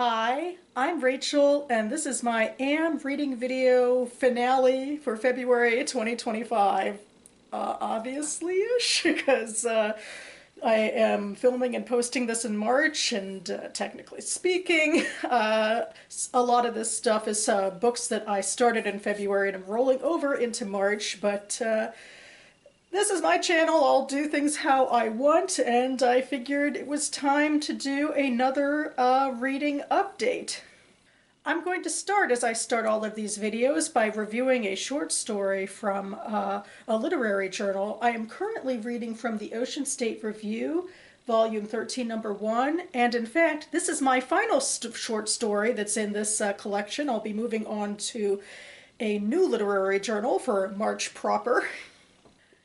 Hi, I'm Rachel, and this is my Am reading video finale for February 2025. Obviously-ish, because I am filming and posting this in March, and technically speaking, a lot of this stuff is books that I started in February and I'm rolling over into March, but this is my channel, I'll do things how I want, and I figured it was time to do another reading update. I'm going to start, as I start all of these videos, by reviewing a short story from a literary journal. I am currently reading from the Ocean State Review, Volume 13, Number 1, and in fact, this is my final short story that's in this collection. I'll be moving on to a new literary journal for March proper.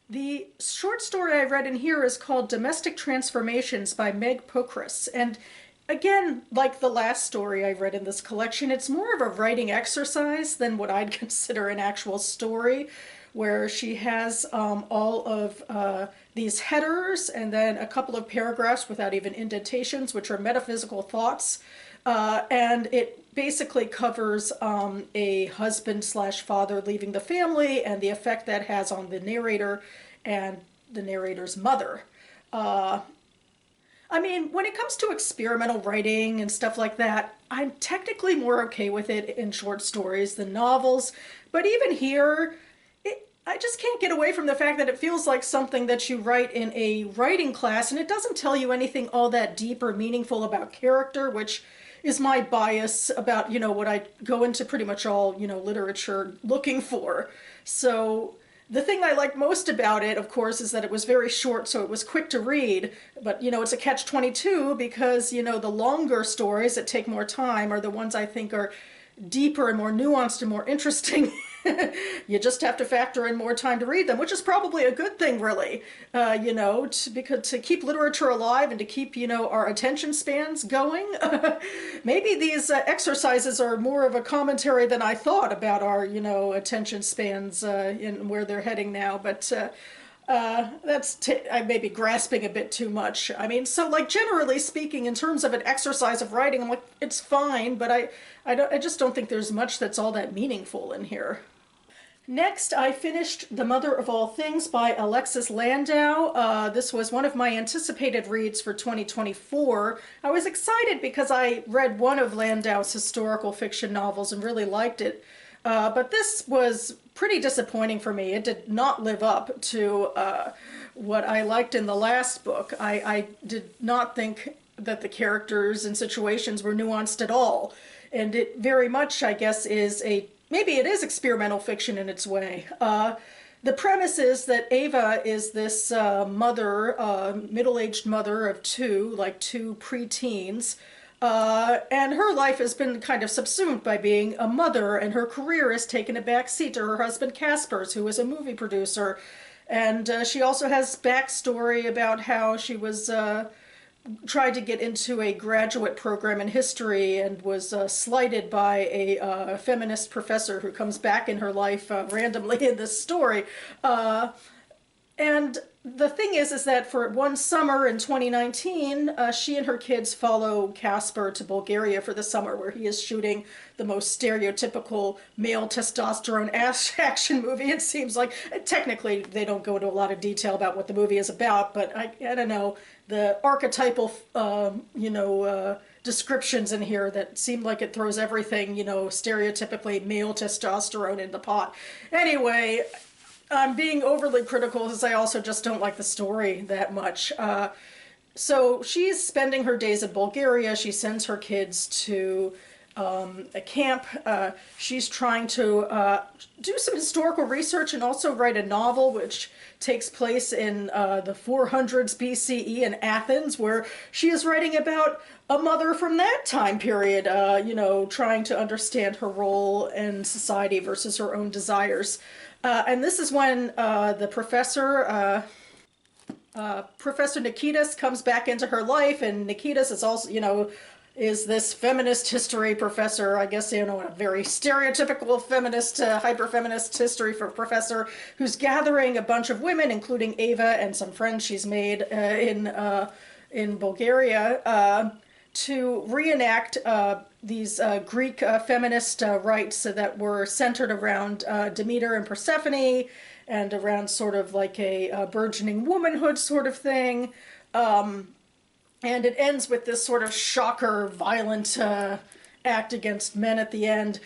The short story I read in here is called Domestic Transformations by Meg Pokrass, and again, like the last story I read in this collection, it's more of a writing exercise than what I'd consider an actual story, where she has all of these headers and then a couple of paragraphs without even indentations, which are metaphysical thoughts, and it basically covers a husband/father leaving the family and the effect that has on the narrator and the narrator's mother. I mean, when it comes to experimental writing and stuff like that, I'm technically more okay with it in short stories than novels, but even here, I just can't get away from the fact that it feels like something that you write in a writing class, and it doesn't tell you anything all that deep or meaningful about character, which is my bias about, what I go into pretty much all, literature looking for. So the thing I like most about it, of course, is that it was very short, so it was quick to read. But, it's a catch-22 because, the longer stories that take more time are the ones I think are deeper and more nuanced and more interesting. You just have to factor in more time to read them, which is probably a good thing, really, because to keep literature alive and to keep, our attention spans going. Maybe these exercises are more of a commentary than I thought about our, attention spans and where they're heading now, but I may be grasping a bit too much. I mean, so like generally speaking, in terms of an exercise of writing, I'm like, it's fine, but I just don't think there's much that's all that meaningful in here. Next, I finished The Mother of All Things by Alexis Landau. This was one of my anticipated reads for 2024. I was excited because I read one of Landau's historical fiction novels and really liked it. But this was pretty disappointing for me. It did not live up to what I liked in the last book. I did not think that the characters and situations were nuanced at all. And it very much, I guess, maybe it is experimental fiction in its way. The premise is that Ava is this middle-aged mother of two preteens, and her life has been kind of subsumed by being a mother, and her career has taken a backseat to her husband Casper's, who is a movie producer. And she also has backstory about how she was tried to get into a graduate program in history and was slighted by a feminist professor who comes back in her life randomly in this story. And the thing is that for one summer in 2019, she and her kids follow Casper to Bulgaria for the summer, where he is shooting the most stereotypical male testosterone action movie. It seems like, technically, they don't go into a lot of detail about what the movie is about, but I don't know, the archetypal, descriptions in here that seem like it throws everything, stereotypically male testosterone in the pot. Anyway, I'm being overly critical because I also just don't like the story that much. So she's spending her days in Bulgaria. She sends her kids to a camp. She's trying to do some historical research and also write a novel which takes place in the 400s BCE in Athens, where she is writing about a mother from that time period, trying to understand her role in society versus her own desires. And this is when the professor, Professor Nikitas, comes back into her life, and Nikitas is also, is this feminist history professor, I guess, a very stereotypical feminist, hyper-feminist history professor, who's gathering a bunch of women, including Ava and some friends she's made in Bulgaria, to reenact these Greek feminist rites that were centered around Demeter and Persephone and around sort of like a burgeoning womanhood sort of thing. And it ends with this sort of shocker, violent act against men at the end.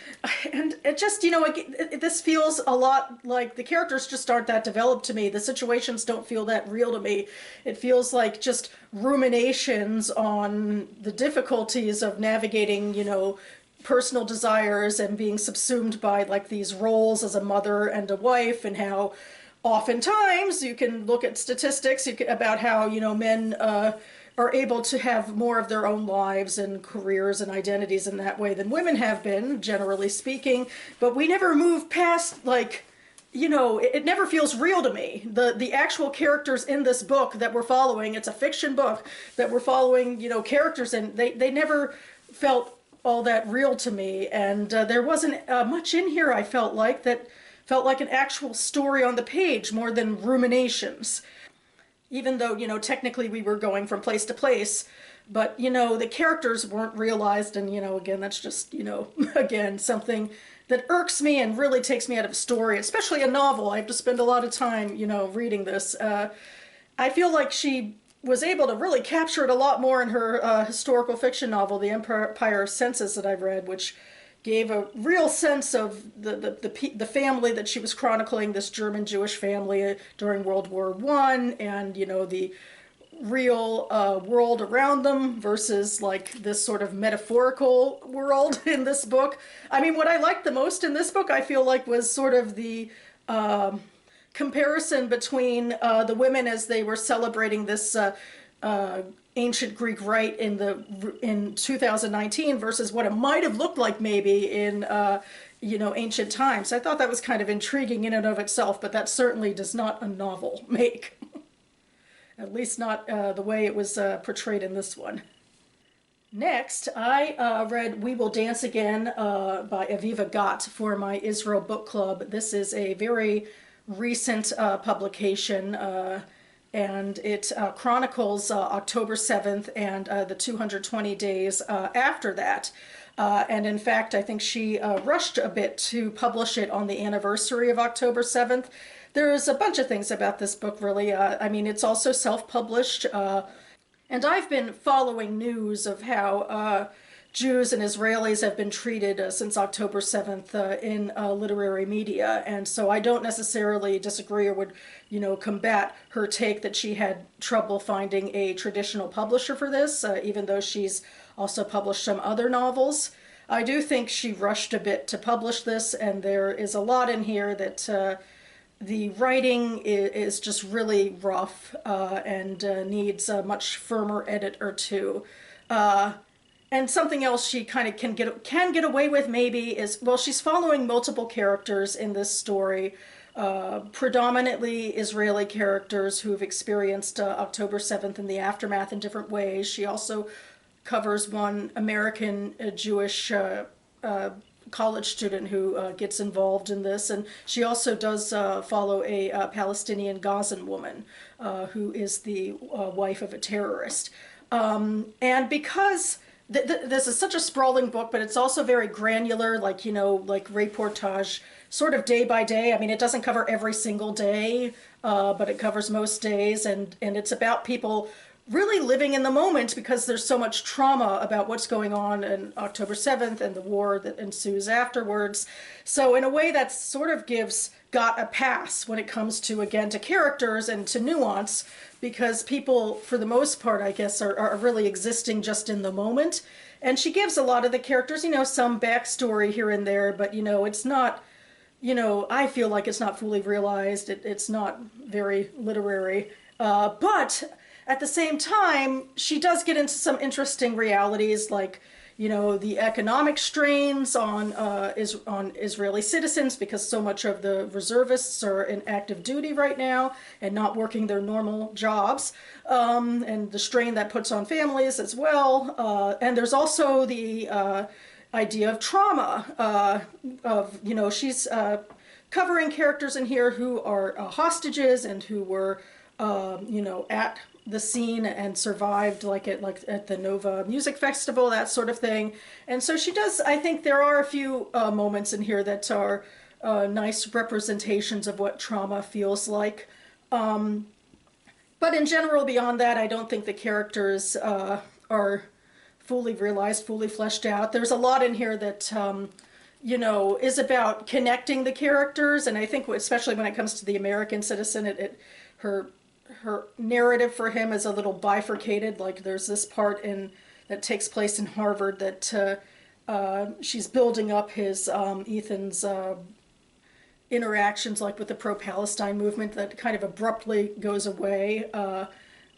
And it just, you know, this feels a lot like the characters just aren't that developed to me. The situations don't feel that real to me. It feels like just ruminations on the difficulties of navigating, you know, personal desires and being subsumed by like these roles as a mother and a wife, and how oftentimes you can look at statistics about how, you know, men are able to have more of their own lives and careers and identities in that way than women have been, generally speaking. But we never move past, like, you know, it never feels real to me. The actual characters in this book that we're following, it's a fiction book that we're following, you know, characters in, they never felt all that real to me. And there wasn't much in here, I felt like, that felt like an actual story on the page more than ruminations. Even though, you know, technically we were going from place to place, but, you know, the characters weren't realized. And, you know, again, that's just, you know, again, something that irks me and really takes me out of a story, especially a novel. I have to spend a lot of time, you know, reading this. I feel like she was able to really capture it a lot more in her historical fiction novel, The Empire of Senses, that I've read, which gave a real sense of the family that she was chronicling, this German Jewish family during World War I, and, you know, the real world around them versus like this sort of metaphorical world in this book. I mean, what I liked the most in this book, I feel like, was sort of the comparison between the women as they were celebrating this ancient Greek rite in 2019 versus what it might have looked like maybe in you know, ancient times. I thought that was kind of intriguing in and of itself, but that certainly does not a novel make. At least not the way it was portrayed in this one. Next, I read We Will Dance Again by Aviva Gott for my Israel book club. This is a very recent publication, and it chronicles October 7th and the 220 days after that. And in fact, I think she rushed a bit to publish it on the anniversary of October 7th. There's a bunch of things about this book, really. I mean, it's also self-published, and I've been following news of how Jews and Israelis have been treated since October 7th in literary media, and so I don't necessarily disagree or would, you know, combat her take that she had trouble finding a traditional publisher for this, even though she's also published some other novels. I do think she rushed a bit to publish this, and there is a lot in here that the writing is just really rough and needs a much firmer edit or two. And something else she kind of can get away with maybe is, well, she's following multiple characters in this story, predominantly Israeli characters who've experienced October 7th and the aftermath in different ways. She also covers one American Jewish college student who gets involved in this, and she also does follow a Palestinian Gazan woman who is the wife of a terrorist. And because this is such a sprawling book, but it's also very granular, like, you know, like reportage, sort of day by day. I mean, it doesn't cover every single day, but it covers most days, and it's about people really living in the moment because there's so much trauma about what's going on in October 7th and the war that ensues afterwards. So in a way that sort of gives Gott a pass when it comes to, again, to characters and to nuance, because people, for the most part, I guess, are really existing just in the moment. And she gives a lot of the characters, you know, some backstory here and there, but, you know, it's not, you know, I feel like it's not fully realized. It's not very literary. But at the same time, she does get into some interesting realities, like, you know, the economic strains on Israeli citizens, because so much of the reservists are in active duty right now and not working their normal jobs, and the strain that puts on families as well. And there's also the idea of trauma, of, you know, she's covering characters in here who are hostages and who were, you know, at the scene and survived like at the Nova Music Festival, that sort of thing. And so she does. I think there are a few moments in here that are nice representations of what trauma feels like. But in general, beyond that, I don't think the characters are fully realized, fully fleshed out. There's a lot in here that, you know, is about connecting the characters, and I think especially when it comes to the American citizen, her narrative for him is a little bifurcated. Like there's this part in that takes place in Harvard that she's building up his Ethan's interactions like with the pro-Palestine movement that kind of abruptly goes away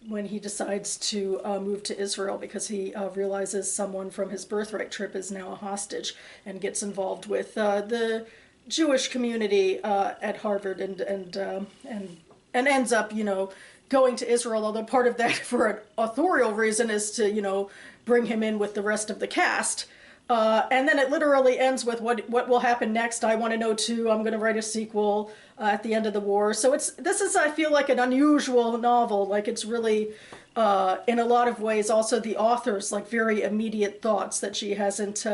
when he decides to move to Israel because he realizes someone from his birthright trip is now a hostage and gets involved with the Jewish community at Harvard and ends up, you know, going to Israel, although part of that for an authorial reason is to, you know, bring him in with the rest of the cast. And then it literally ends with what will happen next. I want to know too. I'm going to write a sequel at the end of the war. So this is, I feel like, an unusual novel. Like it's really, in a lot of ways, also the author's like very immediate thoughts that she hasn't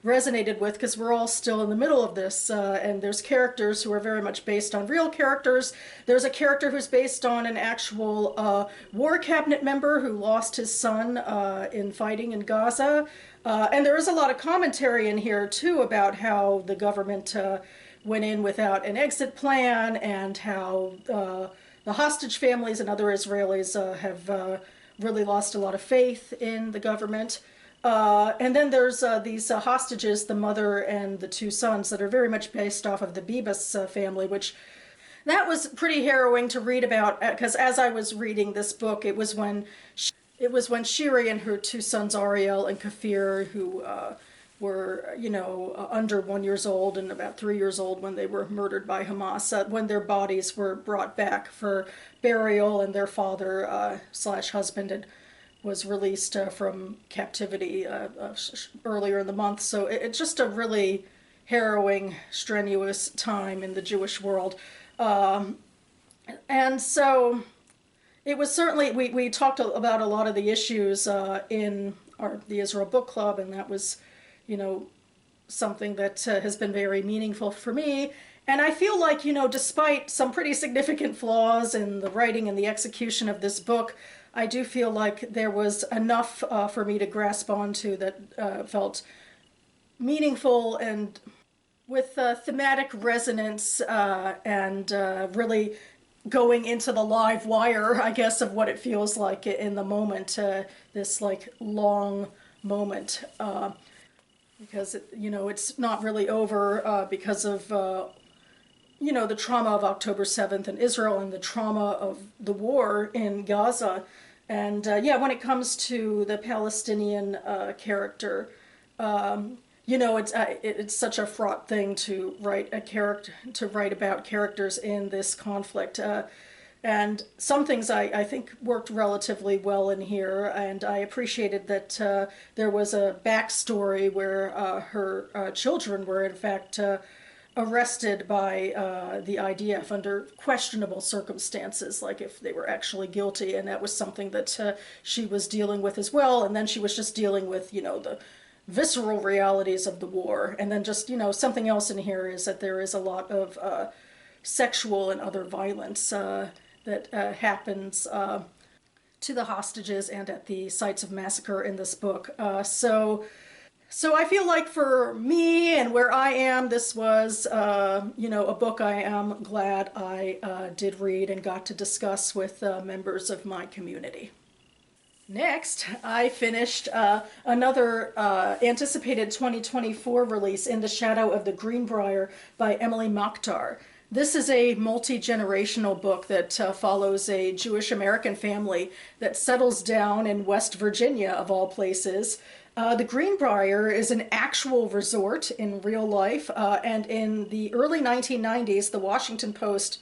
resonated with because we're all still in the middle of this. And there's characters who are very much based on real characters. There's a character who's based on an actual war cabinet member who lost his son in fighting in Gaza. And there is a lot of commentary in here, too, about how the government went in without an exit plan and how the hostage families and other Israelis have really lost a lot of faith in the government. And then there's these hostages, the mother and the two sons, that are very much based off of the Bibas family, which that was pretty harrowing to read about because as I was reading this book, it was when Shiri and her two sons, Ariel and Kafir, who were, you know, under 1 year old and about 3 years old when they were murdered by Hamas, when their bodies were brought back for burial and their father slash husband was released from captivity earlier in the month. So it's just a really harrowing, strenuous time in the Jewish world. And so it was certainly, we talked about a lot of the issues in the Israel Book Club, and that was, you know, something that has been very meaningful for me. And I feel like, you know, despite some pretty significant flaws in the writing and the execution of this book, I do feel like there was enough for me to grasp onto that felt meaningful and with thematic resonance and really going into the live wire, I guess, of what it feels like in the moment, this like long moment, because you know, it's not really over because of you know, the trauma of October 7th in Israel and the trauma of the war in Gaza. And yeah, when it comes to the Palestinian character, you know, it's such a fraught thing to write about characters in this conflict. And some things I think worked relatively well in here, and I appreciated that there was a backstory where her children were in fact arrested by the IDF under questionable circumstances, like if they were actually guilty, and that was something that she was dealing with as well. And then she was just dealing with, you know, the visceral realities of the war. And then just, you know, something else in here is that there is a lot of sexual and other violence that happens to the hostages and at the sites of massacre in this book. So I feel like for me and where I am, this was, you know, a book I am glad I did read and got to discuss with members of my community. Next, I finished another anticipated 2024 release, In the Shadow of the Greenbrier by Emily Machtar. This is a multi-generational book that follows a Jewish American family that settles down in West Virginia, of all places. The Greenbrier is an actual resort in real life, and in the early 1990s, the Washington Post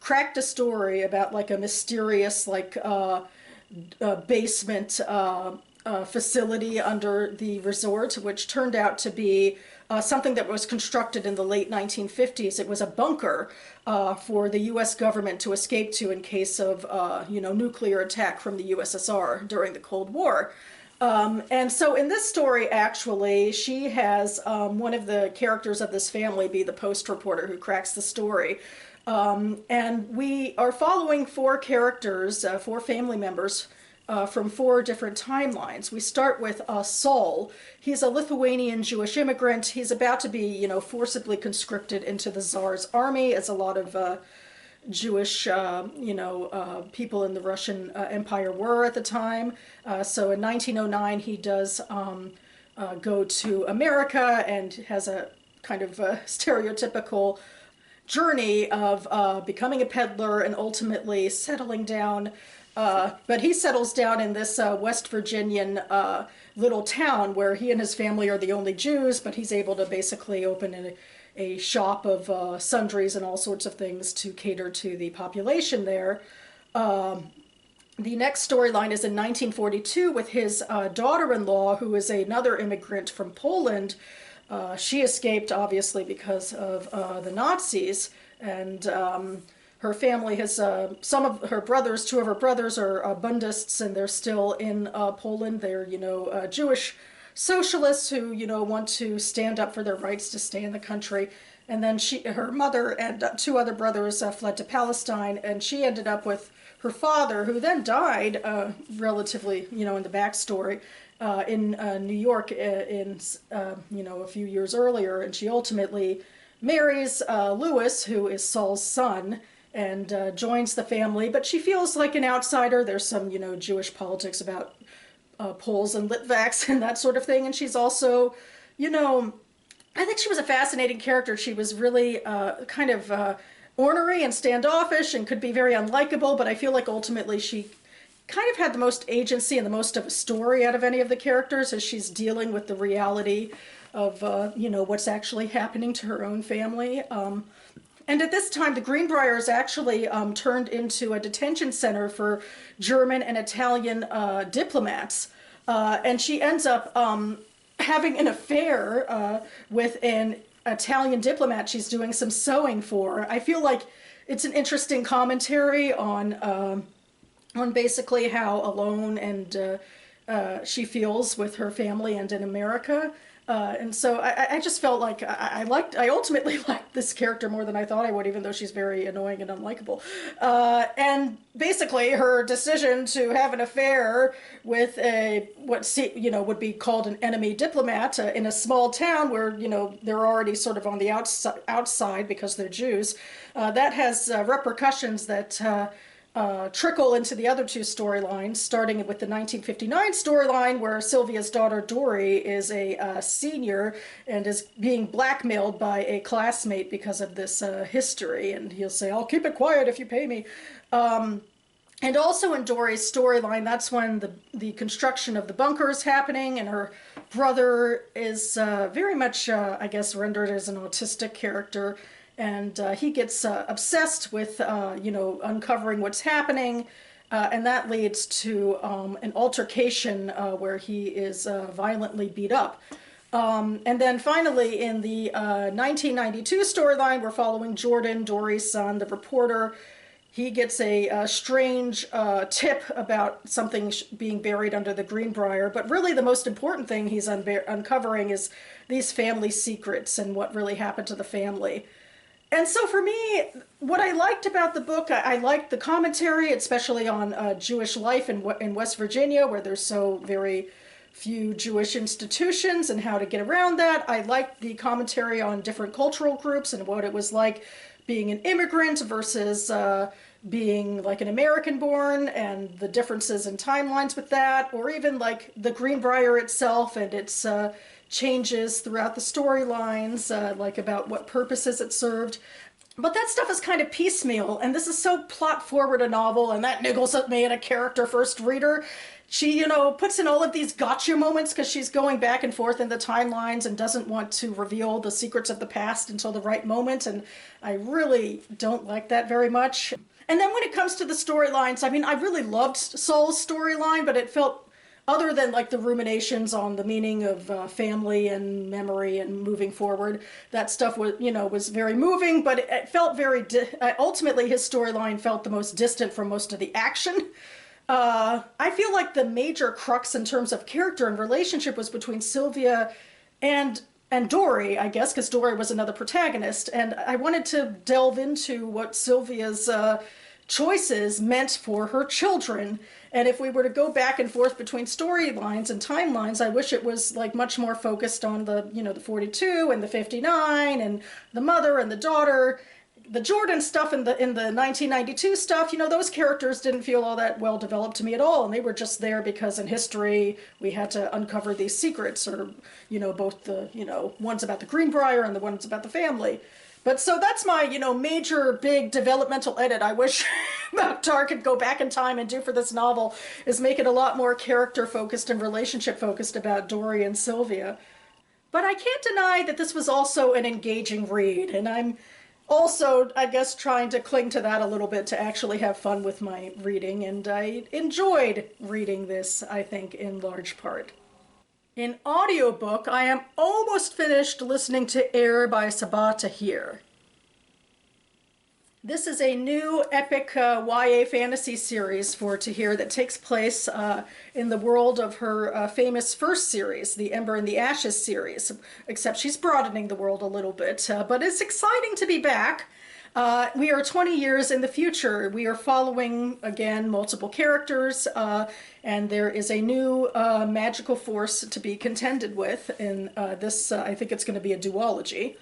cracked a story about like a mysterious like basement facility under the resort, which turned out to be something that was constructed in the late 1950s. It was a bunker for the U.S. government to escape to in case of, nuclear attack from the USSR during the Cold War. And so in this story, actually, she has one of the characters of this family be the Post reporter who cracks the story. And we are following four characters, four family members from four different timelines. We start with Saul. He's a Lithuanian Jewish immigrant. He's about to be, forcibly conscripted into the Tsar's army, as a lot of Jewish, people in the Russian Empire were at the time. So in 1909, he does go to America and has a kind of stereotypical journey of becoming a peddler and ultimately settling down. But he settles down in this West Virginian little town where he and his family are the only Jews, but he's able to basically open a shop of sundries and all sorts of things to cater to the population there. The next storyline is in 1942 with his daughter-in-law, who is another immigrant from Poland. She escaped, obviously, because of the Nazis, and her family has, some of her brothers, two of her brothers are Bundists, and they're still in Poland. They're, Jewish socialists who, want to stand up for their rights to stay in the country. And then her mother and two other brothers fled to Palestine, and she ended up with her father, who then died relatively, in the backstory, in New York a few years earlier. And she ultimately marries Louis, who is Saul's son, and joins the family. But she feels like an outsider. There's some, Jewish politics about Poles and Litvaks and that sort of thing. And she's also, I think she was a fascinating character. She was really kind of ornery and standoffish and could be very unlikable, but I feel like ultimately she kind of had the most agency and the most of a story out of any of the characters, as she's dealing with the reality of, what's actually happening to her own family. And at this time, the Greenbrier is actually turned into a detention center for German and Italian diplomats. And she ends up having an affair with an Italian diplomat she's doing some sewing for. I feel like it's an interesting commentary on basically how alone and she feels with her family and in America. And so I just felt like I ultimately liked this character more than I thought I would, even though she's very annoying and unlikable. And basically her decision to have an affair with would be called an enemy diplomat in a small town where, they're already sort of on the outside because they're Jews, that has repercussions that trickle into the other two storylines, starting with the 1959 storyline where Sylvia's daughter Dory is a senior and is being blackmailed by a classmate because of this history, and he'll say, "I'll keep it quiet if you pay me." And also in Dory's storyline, that's when the construction of the bunker is happening, and her brother is very much, rendered as an autistic character. And he gets obsessed with, uncovering what's happening, and that leads to an altercation where he is violently beat up. And then finally, in the 1992 storyline, we're following Jordan, Dory's son, the reporter. He gets a strange tip about something being buried under the Greenbrier, but really the most important thing he's uncovering is these family secrets and what really happened to the family. And so for me, what I liked about the book, I liked the commentary, especially on Jewish life in West Virginia, where there's so very few Jewish institutions and how to get around that. I liked the commentary on different cultural groups and what it was like being an immigrant versus being like an American born, and the differences in timelines with that, or even like the Greenbrier itself and its changes throughout the storylines, like about what purposes it served. But that stuff is kind of piecemeal, and this is so plot forward a novel, and that niggles at me in a character first reader. She, puts in all of these gotcha moments because she's going back and forth in the timelines and doesn't want to reveal the secrets of the past until the right moment, and I really don't like that very much. And then when it comes to the storylines, I really loved Saul's storyline, but it felt other than like the ruminations on the meaning of family and memory and moving forward. That stuff was, was very moving, but it felt very, ultimately his storyline felt the most distant from most of the action. I feel like the major crux in terms of character and relationship was between Sylvia and Dory, I guess, because Dory was another protagonist, and I wanted to delve into what Sylvia's choices meant for her children. And if we were to go back and forth between storylines and timelines, I wish it was like much more focused on the, the 42 and the 59 and the mother and the daughter. The Jordan stuff and the 1992 stuff, those characters didn't feel all that well developed to me at all, and they were just there because in history we had to uncover these secrets, or both the ones about the Greenbrier and the ones about the family. But so that's my major big developmental edit I wish Machtar could go back in time and do for this novel, is make it a lot more character focused and relationship focused about Dory and Sylvia. But I can't deny that this was also an engaging read, and I'm also, I guess, trying to cling to that a little bit to actually have fun with my reading, and I enjoyed reading this, I think, in large part. In audiobook, I am almost finished listening to HEIR by Sabaa Tahir. This is a new epic YA fantasy series for Tahir that takes place in the world of her famous first series, the Ember and the Ashes series, except she's broadening the world a little bit. But it's exciting to be back. We are 20 years in the future. We are following, again, multiple characters, and there is a new magical force to be contended with. And this, I think it's going to be a duology.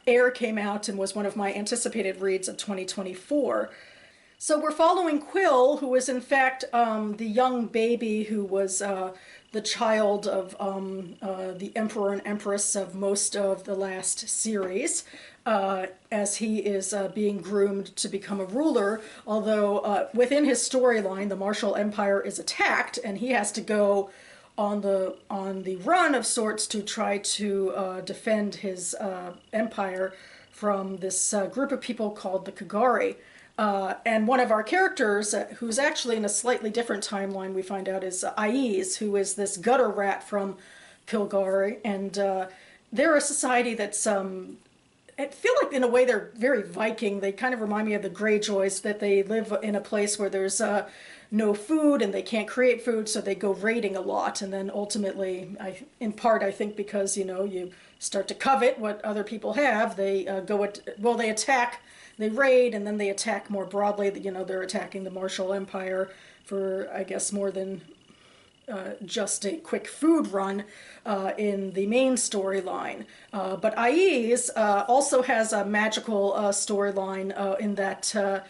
HEIR came out and was one of my anticipated reads of 2024. So we're following Quill, who is in fact the young baby who was the child of the Emperor and Empress of most of the last series, as he is being groomed to become a ruler, although within his storyline the Martial Empire is attacked and he has to go on the run of sorts to try to defend his empire from this group of people called the Kagari. And one of our characters, who's actually in a slightly different timeline, we find out, is Alexis, who is this gutter rat from Kilgari. And they're a society that's, I feel like in a way they're very Viking. They kind of remind me of the Greyjoys, that they live in a place where there's no food and they can't create food, so they go raiding a lot. And then ultimately, in part, I think because, you start to covet what other people have, they they attack. They raid, and then they attack more broadly. They're attacking the Martial Empire for, I guess, more than just a quick food run in the main storyline. But Alexis also has a magical storyline in that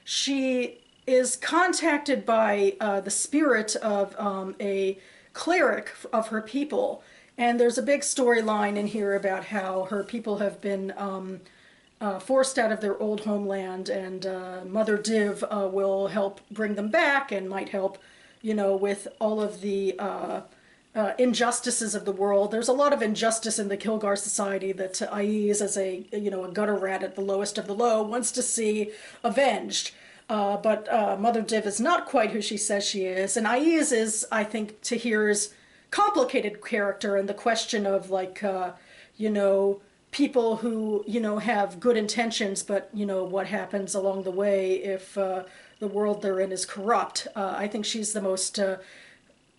she is contacted by the spirit of a cleric of her people. And there's a big storyline in here about how her people have been forced out of their old homeland, and Mother Div will help bring them back and might help, with all of the injustices of the world. There's a lot of injustice in the Kilgar society that Alexis, as a gutter rat at the lowest of the low, wants to see avenged. But Mother Div is not quite who she says she is, and Alexis is, I think, Tahir's complicated character, and the question of people who, have good intentions, but, what happens along the way if the world they're in is corrupt. I think she's the most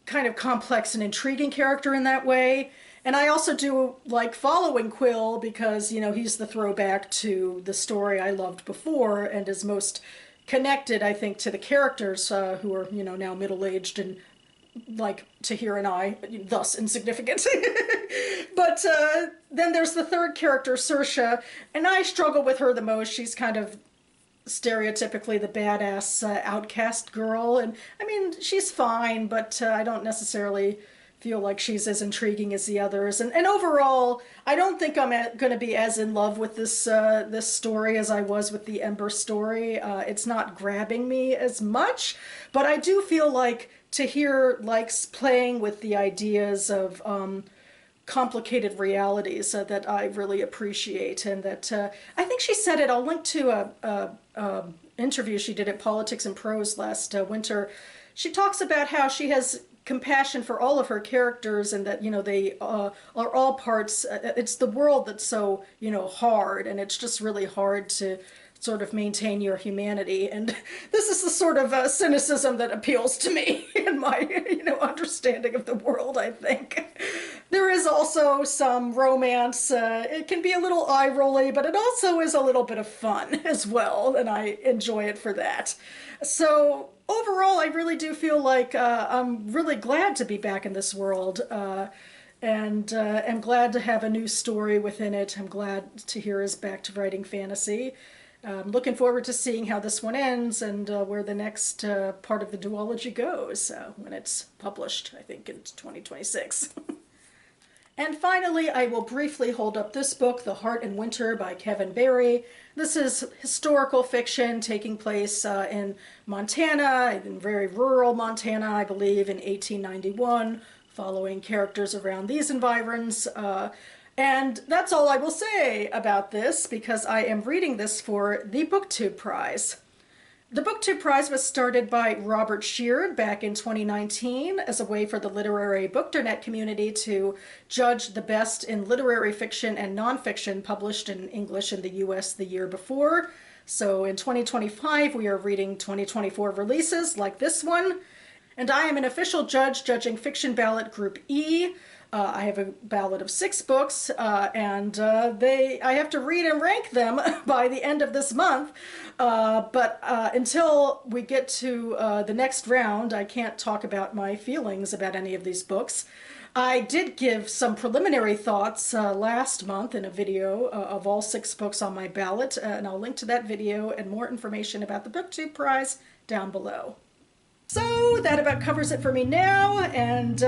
kind of complex and intriguing character in that way. And I also do like following Quill because, he's the throwback to the story I loved before and is most connected, I think, to the characters who are, now middle-aged and like Tahir and I, thus insignificant. But then there's the third character, Saoirse, and I struggle with her the most. She's kind of stereotypically the badass outcast girl, and I mean, she's fine, but I don't necessarily feel like she's as intriguing as the others. And overall, I don't think I'm going to be as in love with this this story as I was with the Ember story. It's not grabbing me as much, but I do feel like Tahir likes playing with the ideas of complicated realities that I really appreciate, and that I think she said it. I'll link to a interview she did at Politics and Prose last winter. She talks about how she has compassion for all of her characters, and that, you know, they are all parts. It's the world that's so, you know, hard, and it's just really hard to sort of maintain your humanity. And this is the sort of cynicism that appeals to me in my, you know, understanding of the world, I think. There is also some romance. It can be a little eye-rolly, but it also is a little bit of fun as well, and I enjoy it for that. So overall, I really do feel like I'm really glad to be back in this world. And am glad to have a new story within it. I'm glad Tahir is back to writing fantasy. Looking forward to seeing how this one ends, and where the next part of the duology goes when it's published, I think in 2026. And finally, I will briefly hold up this book, The Heart in Winter by Kevin Barry. This is historical fiction taking place in Montana, in very rural Montana, I believe, in 1891, following characters around these environs. And that's all I will say about this, because I am reading this for the BookTube Prize. The BookTube Prize was started by Robert Sheard back in 2019 as a way for the literary bookdernet community to judge the best in literary fiction and nonfiction published in English in the US the year before. So in 2025, we are reading 2024 releases like this one. And I am an official judge judging Fiction Ballot Group E. I have a ballot of 6 books, and I have to read and rank them by the end of this month. But until we get to the next round, I can't talk about my feelings about any of these books. I did give some preliminary thoughts last month in a video of all 6 books on my ballot, and I'll link to that video and more information about the BookTube Prize down below. So that about covers it for me now, and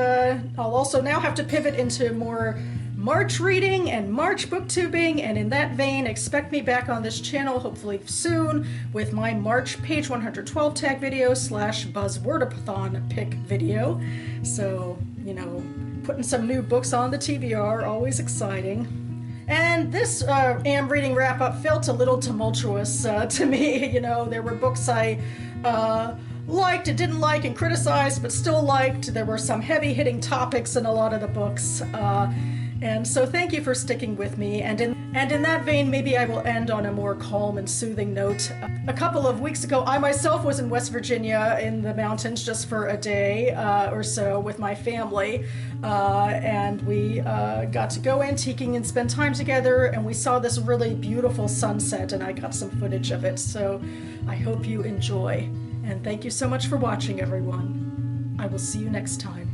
I'll also now have to pivot into more March reading and March booktubing, and in that vein, expect me back on this channel hopefully soon with my March page 112 tag video / buzzwordathon pick video. So, you know, putting some new books on the TBR, always exciting. And this Am Reading wrap-up felt a little tumultuous to me. You know, there were books I liked and didn't like and criticized, but still liked. There were some heavy-hitting topics in a lot of the books. And so thank you for sticking with me. And in that vein, maybe I will end on a more calm and soothing note. A couple of weeks ago, I myself was in West Virginia in the mountains just for a day or so with my family. And we got to go antiquing and spend time together, and we saw this really beautiful sunset, and I got some footage of it. So I hope you enjoy. And thank you so much for watching, everyone. I will see you next time.